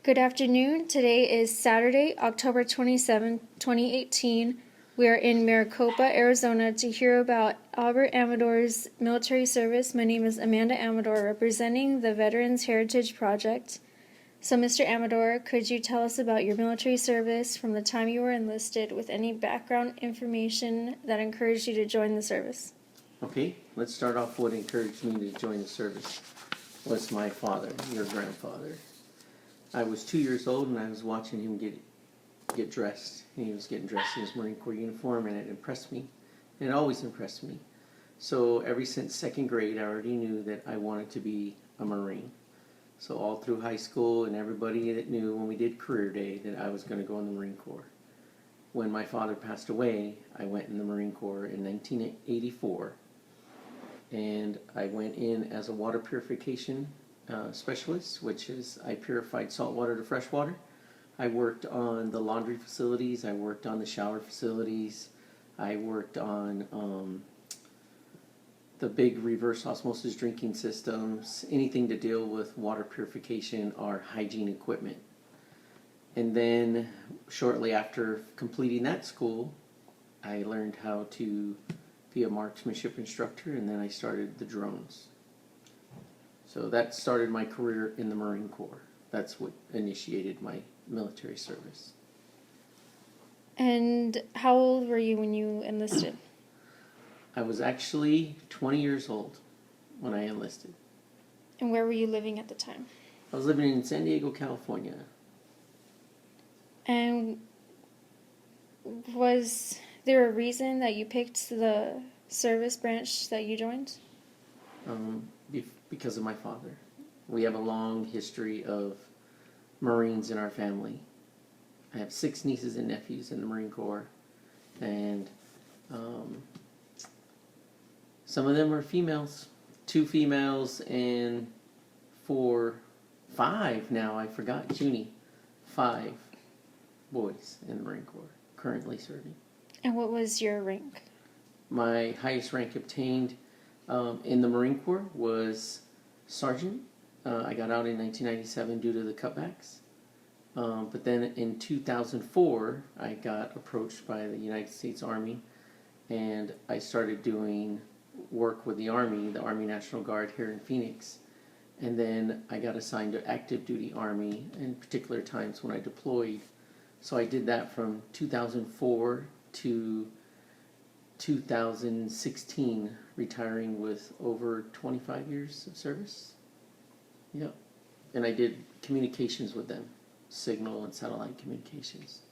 Good afternoon. Today is Saturday, October 27, 2018. We are in Maricopa, Arizona to hear about Albert Amador's military service. My name is Amanda Amador, representing the Veterans Heritage Project. So, Mr. Amador, could you tell us about your military service from the time you were enlisted with any background information that encouraged you to join the service? Okay, let's start off what encouraged me to join the service was my father, your grandfather. I was 2 years old and I was watching him get dressed. He was getting dressed in his Marine Corps uniform, and it impressed me. And it always impressed me. So ever since second grade, I already knew that I wanted to be a Marine. So all through high school, and everybody that knew when we did career day that I was going to go in the Marine Corps. When my father passed away, I went in the Marine Corps in 1984. And I went in as a water purification specialist, which is I purified salt water to fresh water. I worked on the laundry facilities, I worked on the shower facilities, I worked on the big reverse osmosis drinking systems, anything to deal with water purification or hygiene equipment. And then shortly after completing that school, I learned how to be a marksmanship instructor, and then I started the drones. So that started my career in the Marine Corps. That's what initiated my military service. And how old were you when you enlisted? I was actually 20 years old when I enlisted. And where were you living at the time? I was living in San Diego, California. And was there a reason that you picked the service branch that you joined? Because of my father. We have a long history of Marines in our family. I have 6 nieces and nephews in the Marine Corps, and some of them are females. 2 females and 5 now, I forgot, Junie. 5 boys in the Marine Corps currently serving. And what was your rank? My highest rank obtained in the Marine Corps was sergeant. I got out in 1997 due to the cutbacks. But then in 2004, I got approached by the United States Army, and I started doing work with the Army National Guard here in Phoenix. And then I got assigned to active duty Army in particular times when I deployed. So I did that from 2004 to 2016, retiring with over 25 years of service. Yep. And I did communications with them, signal and satellite communications.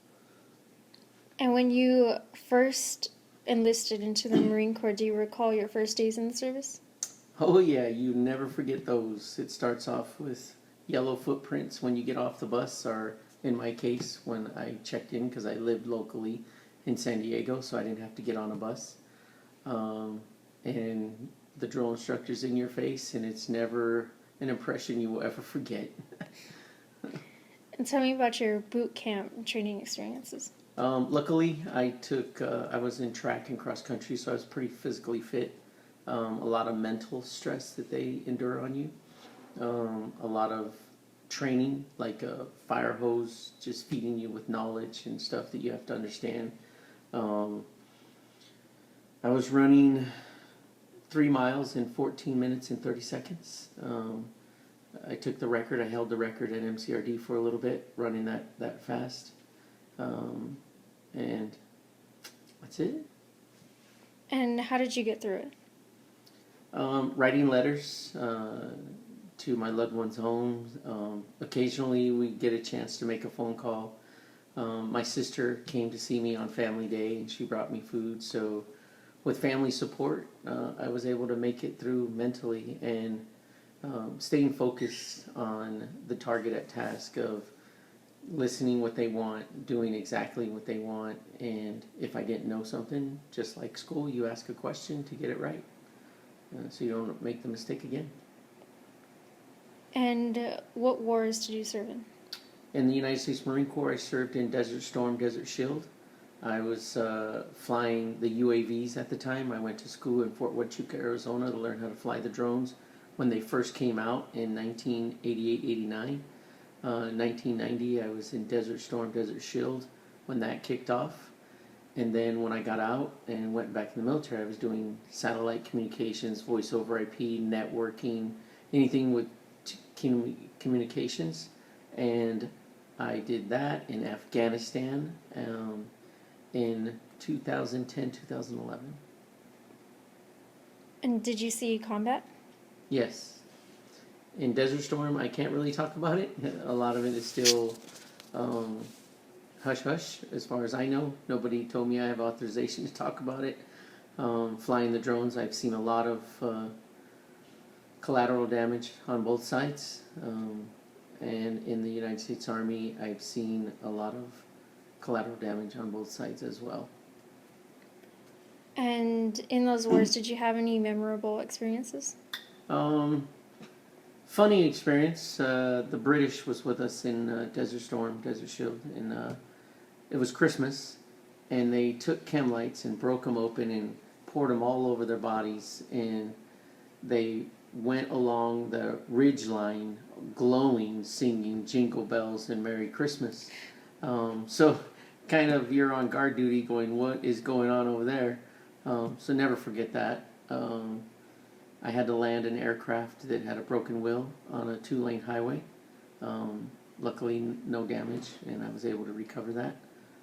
And when you first enlisted into the Marine Corps, do you recall your first days in the service? Oh yeah, you never forget those. It starts off with yellow footprints when you get off the bus, or in my case, when I checked in, because I lived locally in San Diego, so I didn't have to get on a bus. And the drill instructor's in your face, and it's never an impression you will ever forget. And tell me about your boot camp training experiences. Luckily, I was in track and cross country, so I was pretty physically fit. A lot of mental stress that they endure on you. A lot of training, like a fire hose, just feeding you with knowledge and stuff that you have to understand. I was running 3 miles in 14 minutes and 30 seconds. I took the record. I held the record at MCRD for a little bit, running that fast. And that's it. And how did you get through it? Writing letters to my loved ones' homes. Occasionally we get a chance to make a phone call. My sister came to see me on Family Day, and she brought me food. So with family support, I was able to make it through mentally, and staying focused on the target at task of listening what they want, doing exactly what they want. And if I didn't know something, just like school, you ask a question to get it right, so you don't make the mistake again. And what wars did you serve in? In the United States Marine Corps, I served in Desert Storm, Desert Shield. I was flying the UAVs at the time. I went to school in Fort Huachuca, Arizona to learn how to fly the drones when they first came out in 1988-89. In 1990, I was in Desert Storm, Desert Shield when that kicked off. And then when I got out and went back in the military, I was doing satellite communications, voice over IP, networking, anything with communications. And I did that in Afghanistan in 2010, 2011. And did you see combat? Yes. In Desert Storm, I can't really talk about it. A lot of it is still hush hush, as far as I know. Nobody told me I have authorization to talk about it. Flying the drones, I've seen a lot of collateral damage on both sides. And in the United States Army, I've seen a lot of collateral damage on both sides as well. And in those wars, did you have any memorable experiences? Funny experience. The British was with us in Desert Storm, Desert Shield, and it was Christmas, and they took chem lights and broke them open and poured them all over their bodies, and they went along the ridge line glowing, singing Jingle Bells and Merry Christmas. So kind of you're on guard duty going, what is going on over there? So never forget that. I had to land an aircraft that had a broken wheel on a 2-lane highway. Luckily, no damage, and I was able to recover that.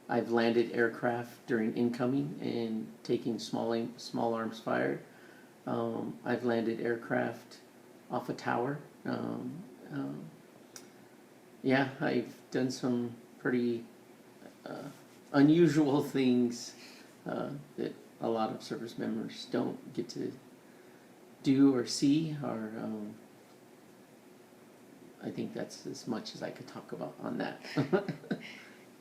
I've landed aircraft during incoming and taking small arms fire. I've landed aircraft off a tower. Yeah, I've done some pretty unusual things that a lot of service members don't get to do or see, or I think that's as much as I could talk about on that.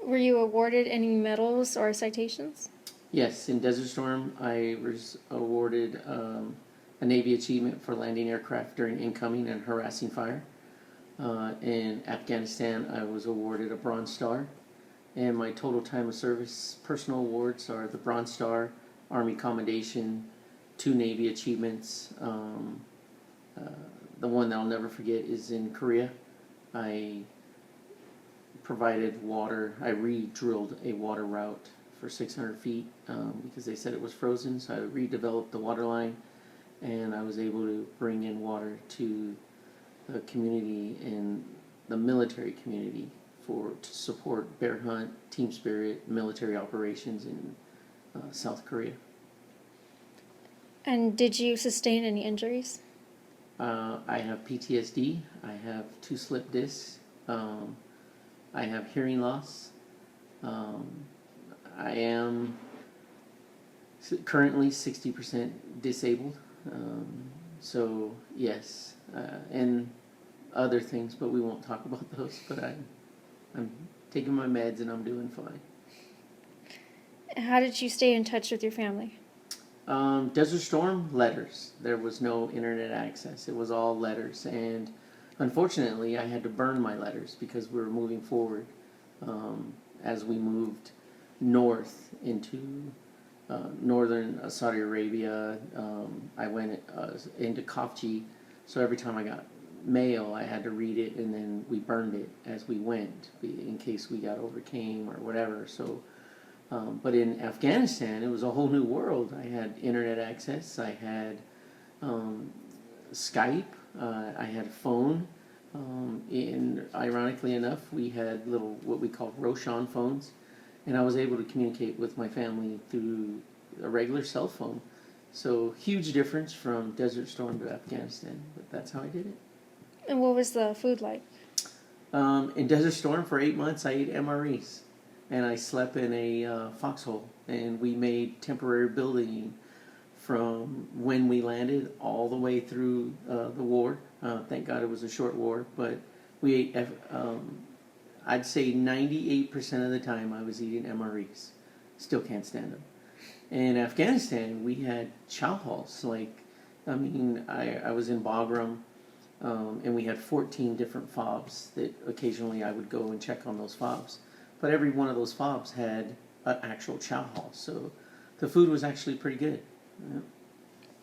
Were you awarded any medals or citations? Yes, in Desert Storm, I was awarded a Navy achievement for landing aircraft during incoming and harassing fire. In Afghanistan, I was awarded a Bronze Star. And my total time of service personal awards are the Bronze Star, Army Commendation, 2 Navy achievements. The one that I'll never forget is in Korea. I provided water. I re-drilled a water route for 600 feet because they said it was frozen. So I redeveloped the water line, and I was able to bring in water to the community and the military community to support bear hunt, team spirit, military operations in South Korea. And did you sustain any injuries? I have PTSD. I have 2 slip discs. I have hearing loss. I am currently 60% disabled. So yes, and other things, but we won't talk about those. But I'm taking my meds and I'm doing fine. How did you stay in touch with your family? Desert Storm, letters. There was no internet access. It was all letters. And unfortunately, I had to burn my letters because we were moving forward. As we moved north into northern Saudi Arabia, I went into Kafji. So every time I got mail, I had to read it, and then we burned it as we went in case we got overcame or whatever. So but in Afghanistan, it was a whole new world. I had internet access. I had Skype. I had a phone. And ironically enough, we had little what we call Roshan phones, and I was able to communicate with my family through a regular cell phone. So huge difference from Desert Storm to Afghanistan, but that's how I did it. And what was the food like? In Desert Storm, for 8 months, I ate MREs. And I slept in a foxhole, and we made temporary building from when we landed all the way through the war. Thank God it was a short war, but we ate, I'd say 98% of the time I was eating MREs. Still can't stand them. In Afghanistan, we had chow halls. I was in Bagram, and we had 14 different FOBs that occasionally I would go and check on those FOBs. But every one of those FOBs had an actual chow hall, so the food was actually pretty good. Yeah.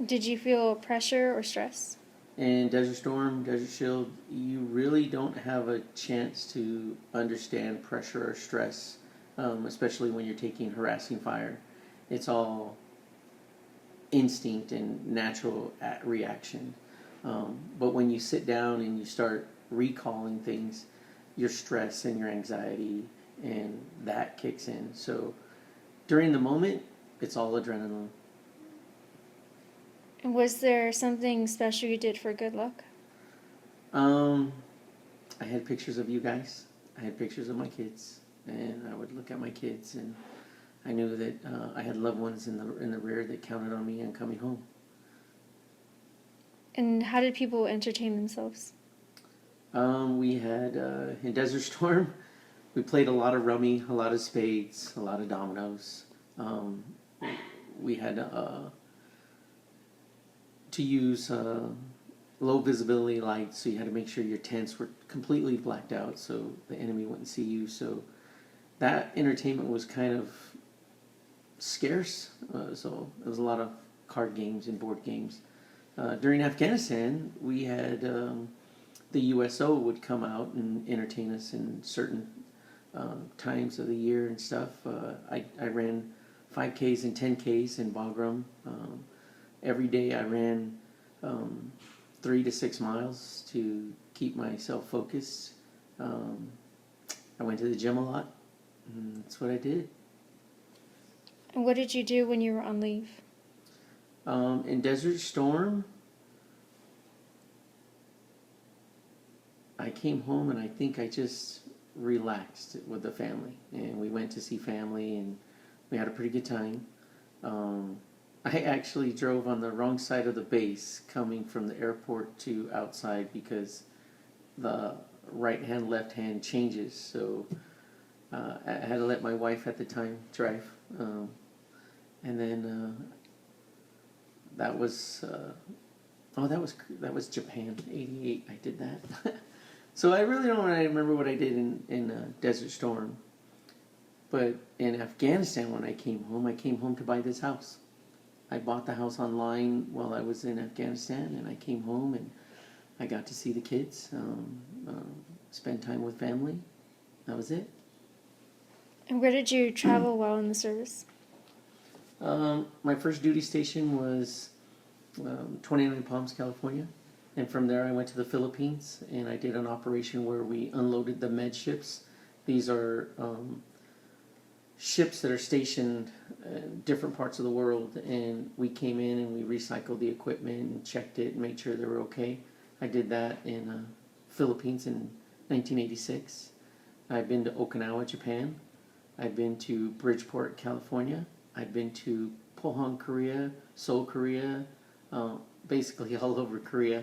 Did you feel pressure or stress? in Desert Storm, Desert Shield, you really don't have a chance to understand pressure or stress, especially when you're taking harassing fire. It's all instinct and natural reaction. But when you sit down and you start recalling things, your stress and your anxiety, and that kicks in. So during the moment, it's all adrenaline. And was there something special you did for good luck? I had pictures of you guys. I had pictures of my kids, and I would look at my kids, and I knew that I had loved ones in the rear that counted on me and coming home. And how did people entertain themselves? We had in Desert Storm, we played a lot of rummy, a lot of spades, a lot of dominoes. We had to use low visibility lights, so you had to make sure your tents were completely blacked out so the enemy wouldn't see you. So that entertainment was kind of scarce. So it was a lot of card games and board games. During Afghanistan, we had the USO would come out and entertain us in certain times of the year and stuff. I ran 5Ks and 10Ks in Bagram. Every day I ran 3 to 6 miles to keep myself focused. I went to the gym a lot. And that's what I did. And what did you do when you were on leave? In Desert Storm, I came home and I think I just relaxed with the family. And we went to see family and we had a pretty good time. I actually drove on the wrong side of the base coming from the airport to outside because the right hand, left hand changes. So I had to let my wife at the time drive. And then that was that was Japan, 88. I did that. So I really don't remember what I did in Desert Storm. But in Afghanistan, when I came home to buy this house. I bought the house online while I was in Afghanistan, and I came home and I got to see the kids, spend time with family. That was it. And where did you travel while in the service? My first duty station was 29 Palms, California. And from there I went to the Philippines, and I did an operation where we unloaded the med ships. These are ships that are stationed in different parts of the world, and we came in and we recycled the equipment and checked it and made sure they were okay. I did that in Philippines in 1986. I've been to Okinawa, Japan. I've been to Bridgeport, California. I've been to Pohang, Korea, Seoul, Korea, basically all over Korea.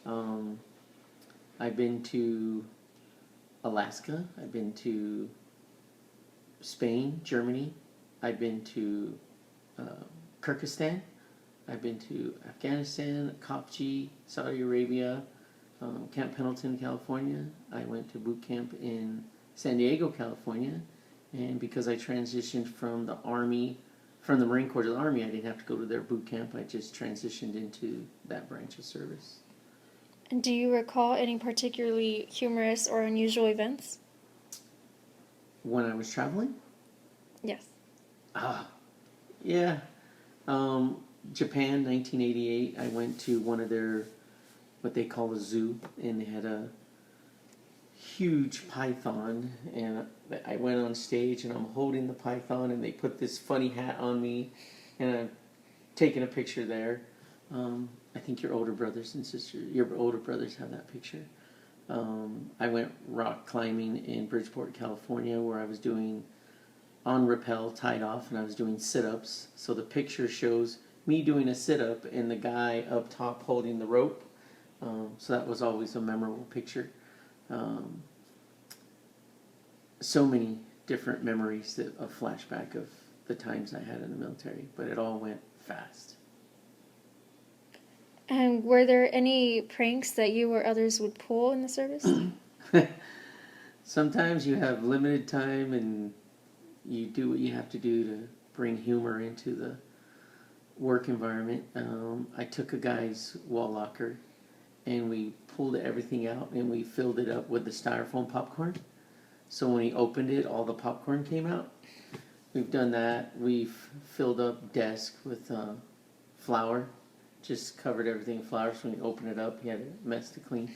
I've been to Alaska. I've been to Spain, Germany. I've been to Kyrgyzstan. I've been to Afghanistan, Kopji, Saudi Arabia, Camp Pendleton, California. I went to boot camp in San Diego, California. And because I transitioned from the Marine Corps to the Army, I didn't have to go to their boot camp. I just transitioned into that branch of service. And do you recall any particularly humorous or unusual events? When I was traveling? Yes. Yeah. Japan, 1988, I went to one of their, what they call a zoo, and they had a huge python, and I went on stage and I'm holding the python, and they put this funny hat on me, and I'm taking a picture there. I think your older brothers have that picture. I went rock climbing in Bridgeport, California, where I was doing on rappel tied off, and I was doing sit-ups. So the picture shows me doing a sit-up and the guy up top holding the rope. So that was always a memorable picture. So many different memories of flashback of the times I had in the military, but it all went fast. And were there any pranks that you or others would pull in the service? Sometimes you have limited time and you do what you have to do to bring humor into the work environment. I took a guy's wall locker and we pulled everything out and we filled it up with the styrofoam popcorn. So when he opened it, all the popcorn came out. We've done that. We've filled up desk with flour, just covered everything in flour. So when he opened it up, he had a mess to clean.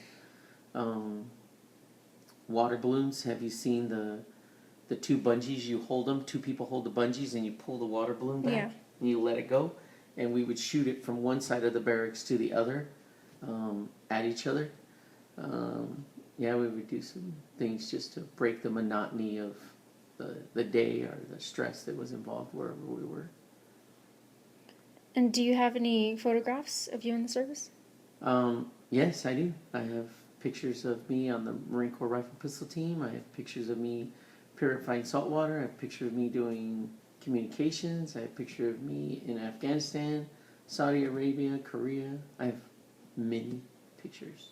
Water balloons. Have you seen the two bungees? You hold them. Two people hold the bungees, and you pull the water balloon back, Yeah. and you let it go. And we would shoot it from one side of the barracks to the other, at each other. Yeah, we would do some things just to break the monotony of the day or the stress that was involved wherever we were. And do you have any photographs of you in the service? Yes, I do. I have pictures of me on the Marine Corps Rifle Pistol Team. I have pictures of me purifying salt water. I have a picture of me doing communications. I have a picture of me in Afghanistan, Saudi Arabia, Korea. I have many pictures.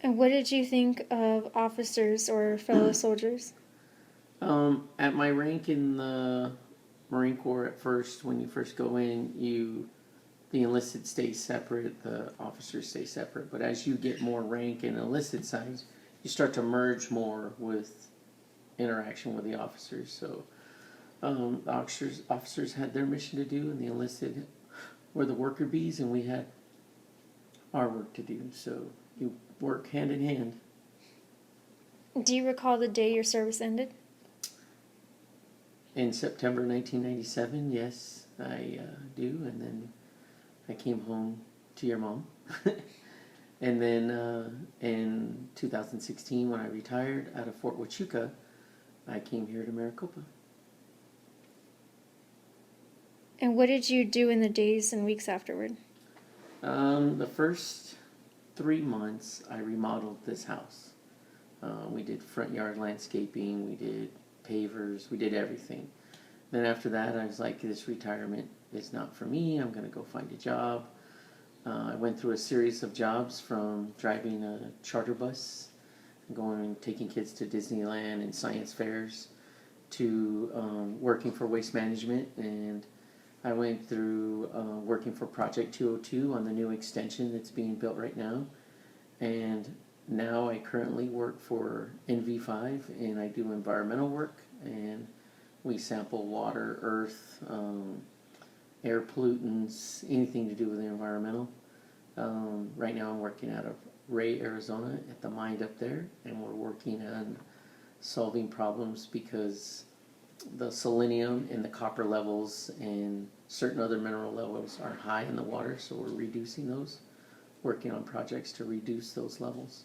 And what did you think of officers or fellow soldiers? At my rank in the Marine Corps, at first, when you first go in, the enlisted stays separate, the officers stay separate. But as you get more rank in enlisted side, you start to merge more with interaction with the officers. So the officers had their mission to do, and the enlisted were the worker bees, and we had our work to do. So you work hand in hand. Do you recall the day your service ended? In September 1997, yes, I do. And then I came home to your mom. And then in 2016, when I retired out of Fort Huachuca, I came here to Maricopa. And what did you do in the days and weeks afterward? The first 3 months, I remodeled this house. We did front yard landscaping, we did pavers, we did everything. Then after that, I was like, this retirement is not for me. I'm going to go find a job. I went through a series of jobs, from driving a charter bus, taking kids to Disneyland and science fairs, to working for Waste Management. And I went through working for Project 202 on the new extension that's being built right now. And now I currently work for NV5, and I do environmental work, and we sample water, earth, air pollutants, anything to do with the environmental. Right now I'm working out of Ray, Arizona at the mine up there, and we're working on solving problems because the selenium and the copper levels and certain other mineral levels are high in the water, so we're reducing those, working on projects to reduce those levels.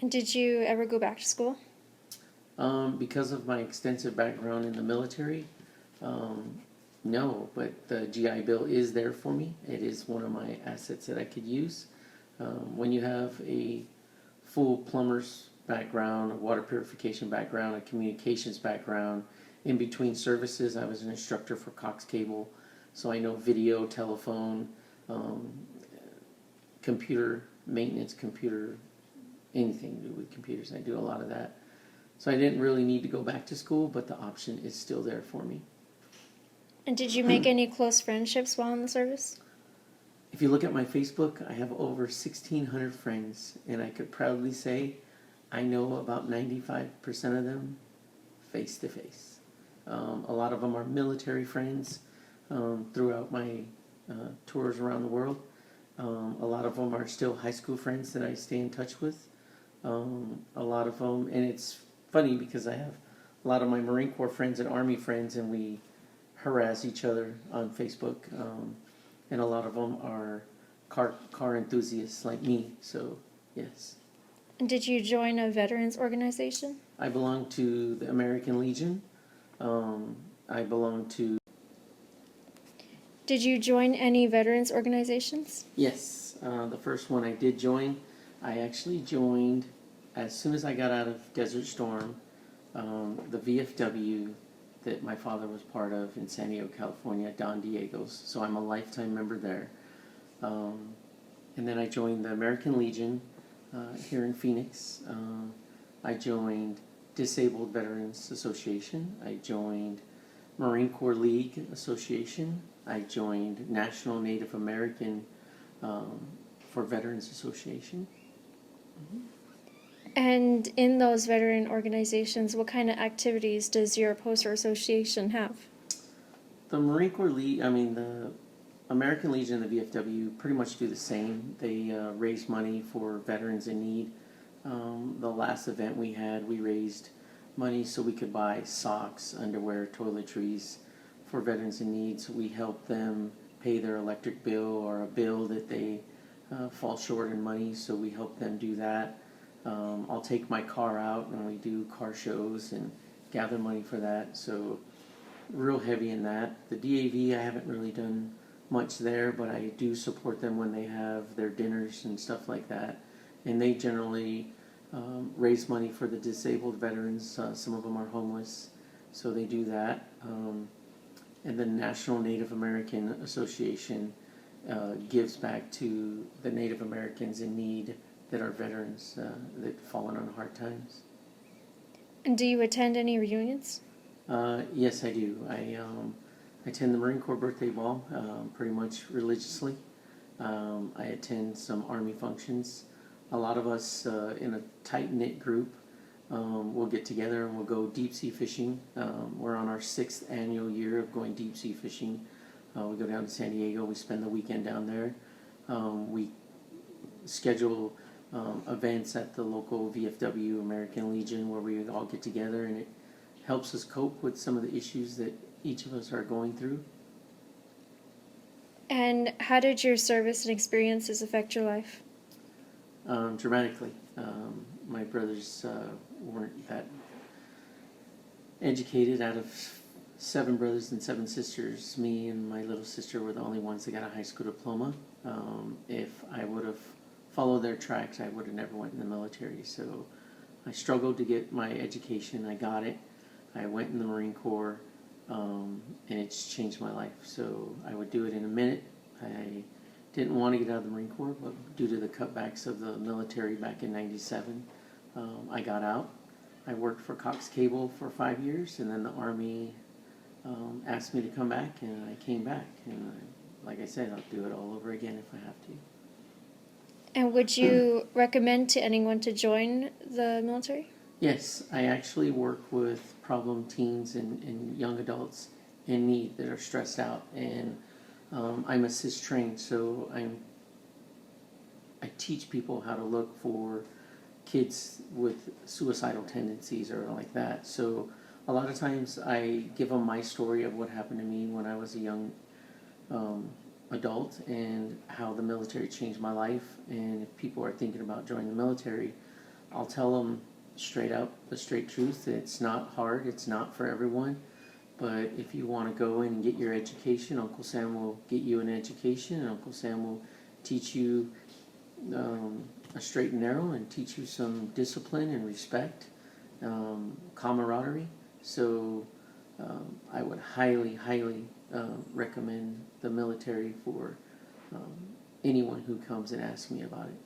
And did you ever go back to school? Because of my extensive background in the military, no, but the GI Bill is there for me. It is one of my assets that I could use. When you have a full plumber's background, a water purification background, a communications background, in between services, I was an instructor for Cox Cable, so I know video, telephone, computer maintenance, anything to do with computers. I do a lot of that. So I didn't really need to go back to school, but the option is still there for me. And did you make any close friendships while in the service? If you look at my Facebook, I have over 1,600 friends, and I could proudly say I know about 95% of them face to face. A lot of them are military friends throughout my tours around the world. A lot of them are still high school friends that I stay in touch with. A lot of them, and it's funny because I have a lot of my Marine Corps friends and Army friends, and we harass each other on Facebook. And a lot of them are car enthusiasts like me, so yes. And did you join a veterans organization? I belong to the American Legion. Did you join any veterans organizations? Yes, the first one I did join. I actually joined as soon as I got out of Desert Storm, the VFW that my father was part of in San Diego, California, Don Diego's. So I'm a lifetime member there. And then I joined the American Legion here in Phoenix. I joined Disabled Veterans Association. I joined Marine Corps League Association. I joined National Native American for Veterans Association. And in those veteran organizations, what kind of activities does your poster association have? The Marine Corps the American Legion and the VFW pretty much do the same. They raise money for veterans in need. The last event we had, we raised money so we could buy socks, underwear, toiletries for veterans in need. So we help them pay their electric bill or a bill that they fall short in money, so we help them do that. I'll take my car out and we do car shows and gather money for that. So real heavy in that. The DAV, I haven't really done much there, but I do support them when they have their dinners and stuff like that. And they generally raise money for the disabled veterans. Some of them are homeless, so they do that. And the National Native American Association gives back to the Native Americans in need that are veterans that fallen on hard times. And do you attend any reunions? Yes, I do. I attend the Marine Corps birthday ball pretty much religiously. I attend some Army functions. A lot of us in a tight-knit group will get together and we'll go deep-sea fishing. We're on our 6th annual year of going deep-sea fishing. We go down to San Diego. We spend the weekend down there. We schedule events at the local VFW American Legion where we all get together, and it helps us cope with some of the issues that each of us are going through. And how did your service and experiences affect your life? Dramatically. My brothers weren't that educated. Out of 7 brothers and 7 sisters, me and my little sister were the only ones that got a high school diploma. If I would have followed their tracks, I would have never went in the military. So I struggled to get my education. I got it. I went in the Marine Corps, and it's changed my life. So I would do it in a minute. I didn't want to get out of the Marine Corps, but due to the cutbacks of the military back in '97, I got out. I worked for Cox Cable for 5 years, and then the Army asked me to come back, and I came back. And like I said, I'll do it all over again if I have to. And would you recommend to anyone to join the military? Yes, I actually work with problem teens and young adults in need that are stressed out, and I'm assist trained, so I teach people how to look for kids with suicidal tendencies or like that. So a lot of times I give them my story of what happened to me when I was a young adult and how the military changed my life. And if people are thinking about joining the military, I'll tell them straight up the straight truth. It's not hard. It's not for everyone. But if you want to go in and get your education, Uncle Sam will get you an education, and Uncle Sam will teach you a straight and narrow and teach you some discipline and respect, camaraderie. So I would highly, highly recommend the military for anyone who comes and asks me about it.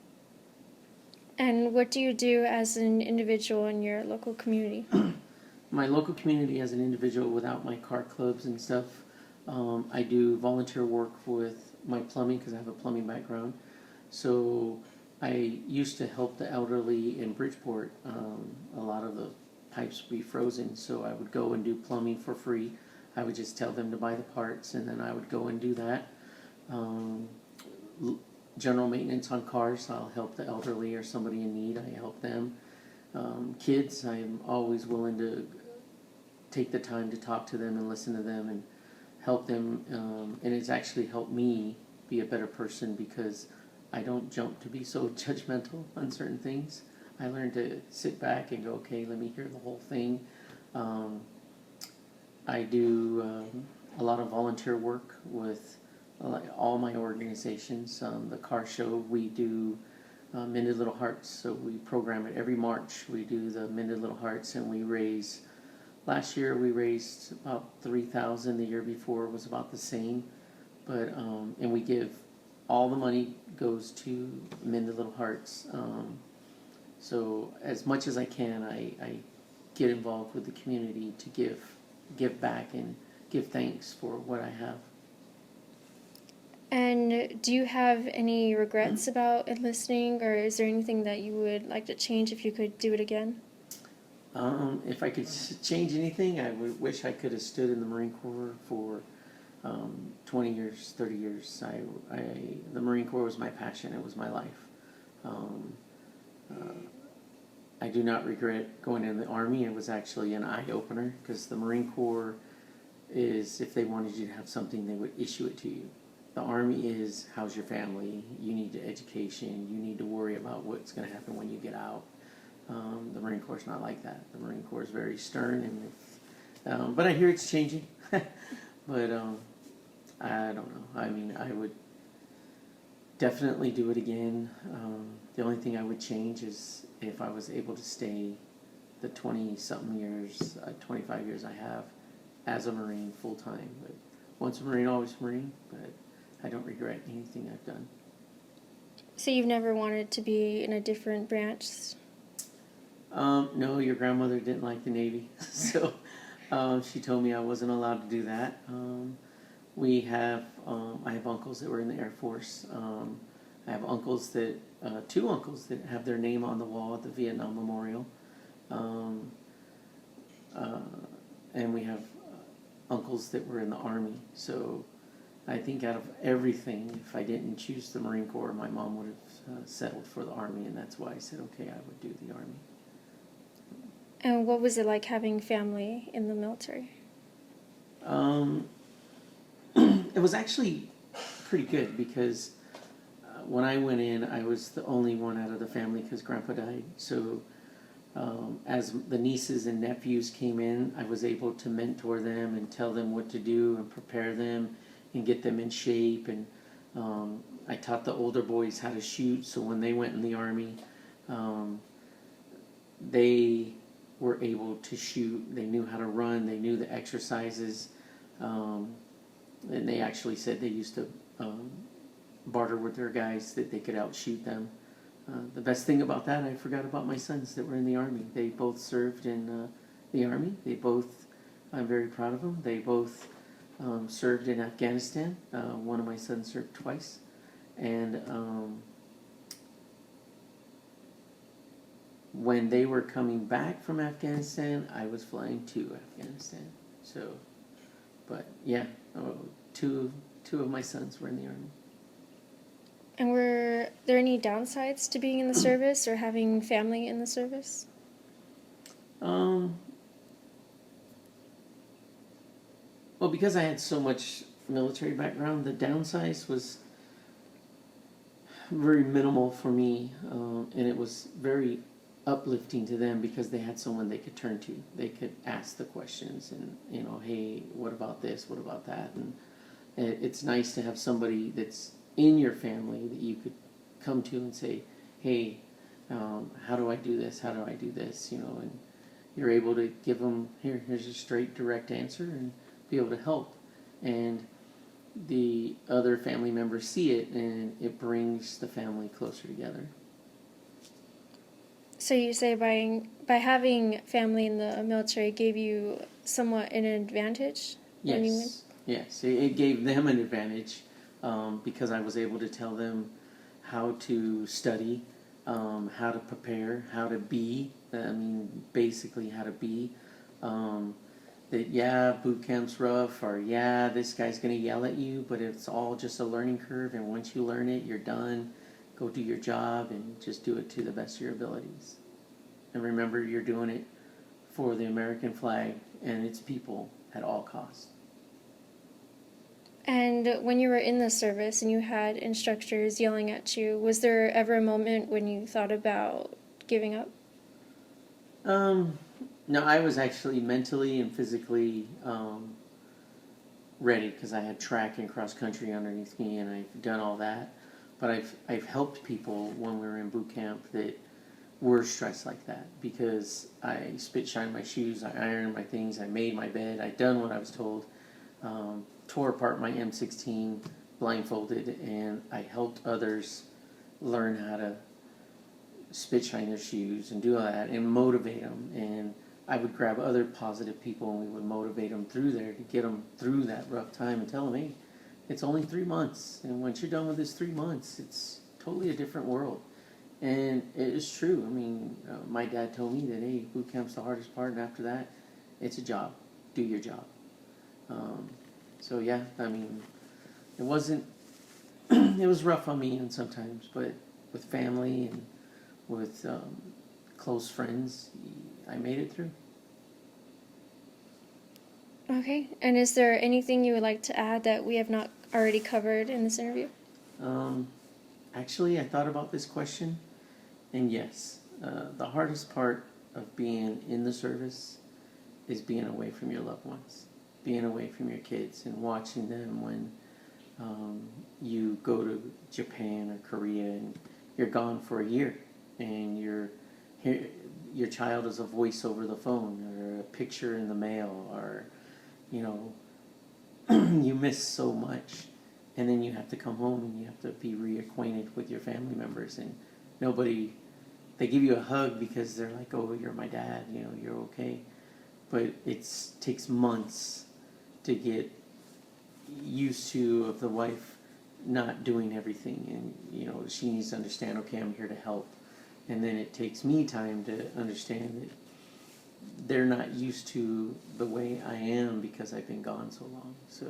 And what do you do as an individual in your local community? My local community as an individual, without my car clubs and stuff, I do volunteer work with my plumbing because I have a plumbing background. So I used to help the elderly in Bridgeport. A lot of the pipes would be frozen, so I would go and do plumbing for free. I would just tell them to buy the parts, and then I would go and do that. General maintenance on cars, I'll help the elderly or somebody in need. I help them. Kids, I'm always willing to take the time to talk to them and listen to them and help them. And it's actually helped me be a better person because I don't jump to be so judgmental on certain things. I learned to sit back and go, okay, let me hear the whole thing. I do a lot of volunteer work with all my organizations. The car show, we do Mended Little Hearts, so we program it every March. We do the Mended Little Hearts, and we raise, last year we raised about $3,000. The year before was about the same, but and we give, all the money goes to Mended Little Hearts. So as much as I can, I get involved with the community to give back and give thanks for what I have. And do you have any regrets about enlisting, or is there anything that you would like to change if you could do it again? If I could change anything, I would wish I could have stood in the Marine Corps for 20 years, 30 years. The Marine Corps was my passion. It was my life. Um, I do not regret going in the Army. It was actually an eye-opener because the Marine Corps is, if they wanted you to have something, they would issue it to you. The Army is, how's your family? You need education. You need to worry about what's going to happen when you get out. The Marine Corps is not like that. The Marine Corps is very stern, but I hear it's changing. But I don't know. I mean, I would definitely do it again. The only thing I would change is if I was able to stay the 20-something years, 25 years I have as a Marine full time. But once a Marine, always a Marine. But I don't regret anything I've done. So you've never wanted to be in a different branch? No, your grandmother didn't like the Navy, so she told me I wasn't allowed to do that. I have uncles that were in the Air Force. I have two uncles that have their name on the wall at the Vietnam Memorial. And we have uncles that were in the Army. So I think out of everything, if I didn't choose the Marine Corps, my mom would have settled for the Army, and that's why I said, okay, I would do the Army. And what was it like having family in the military? It was actually pretty good because when I went in, I was the only one out of the family because Grandpa died. So as the nieces and nephews came in, I was able to mentor them and tell them what to do and prepare them and get them in shape. And I taught the older boys how to shoot, so when they went in the Army, they were able to shoot. They knew how to run. They knew the exercises. And they actually said they used to barter with their guys that they could outshoot them. The best thing about that, I forgot about my sons that were in the Army. They both served in the Army. I'm very proud of them. They both served in Afghanistan. One of my sons served twice. And when they were coming back from Afghanistan, I was flying to Afghanistan. So, but yeah, two of my sons were in the Army. And were there any downsides to being in the service or having family in the service? Well, because I had so much military background, the downsides was very minimal for me, and it was very uplifting to them because they had someone they could turn to. They could ask the questions and, hey, what about this? What about that? And it's nice to have somebody that's in your family that you could come to and say, hey, how do I do this? How do I do this? And you're able to give them, here's a straight, direct answer and be able to help. And the other family members see it, and it brings the family closer together. So you say by having family in the military gave you somewhat an advantage? Yes, it gave them an advantage because I was able to tell them how to study, how to prepare, how to be. Basically how to be. That boot camp's rough, or this guy's going to yell at you, but it's all just a learning curve, and once you learn it, you're done. Go do your job and just do it to the best of your abilities. And remember, you're doing it for the American flag and its people at all costs. And when you were in the service and you had instructors yelling at you, was there ever a moment when you thought about giving up? No, I was actually mentally and physically ready because I had track and cross country underneath me, and I've done all that. But I've helped people when we were in boot camp that were stressed like that because I spit shined my shoes, I ironed my things, I made my bed, I'd done what I was told, tore apart my M16 blindfolded, and I helped others learn how to spit shine their shoes and do all that and motivate them. And I would grab other positive people and we would motivate them through there to get them through that rough time and tell them, hey, it's only 3 months, and once you're done with this 3 months, it's totally a different world. And it is true. I mean, my dad told me that, hey, boot camp's the hardest part, and after that, it's a job. Do your job. So yeah, I mean, it wasn't. It was rough on me, and sometimes, but with family and with close friends, I made it through. Okay. And is there anything you would like to add that we have not already covered in this interview? Actually, I thought about this question, and yes, the hardest part of being in the service is being away from your loved ones, being away from your kids, and watching them when you go to Japan or Korea and you're gone for a year, and your child is a voice over the phone or a picture in the mail, or you know, you miss so much, and then you have to come home and you have to be reacquainted with your family members, and nobody, they give you a hug because they're like, oh, you're my dad, you know, you're okay, but it takes months to get used to of the wife not doing everything, and you know, she needs to understand, okay, I'm here to help, and then it takes me time to understand that they're not used to the way I am because I've been gone so long. So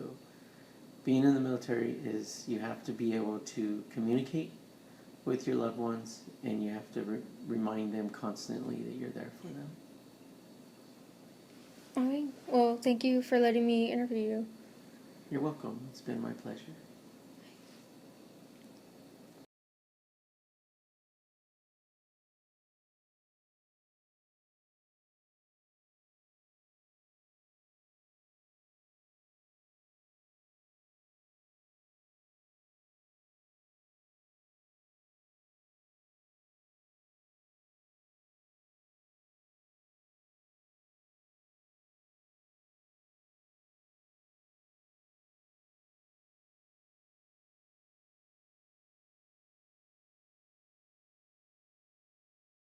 being in the military is, you have to be able to communicate with your loved ones, and you have to remind them constantly that you're there for them. Okay. Well, thank you for letting me interview you. You're welcome. It's been my pleasure.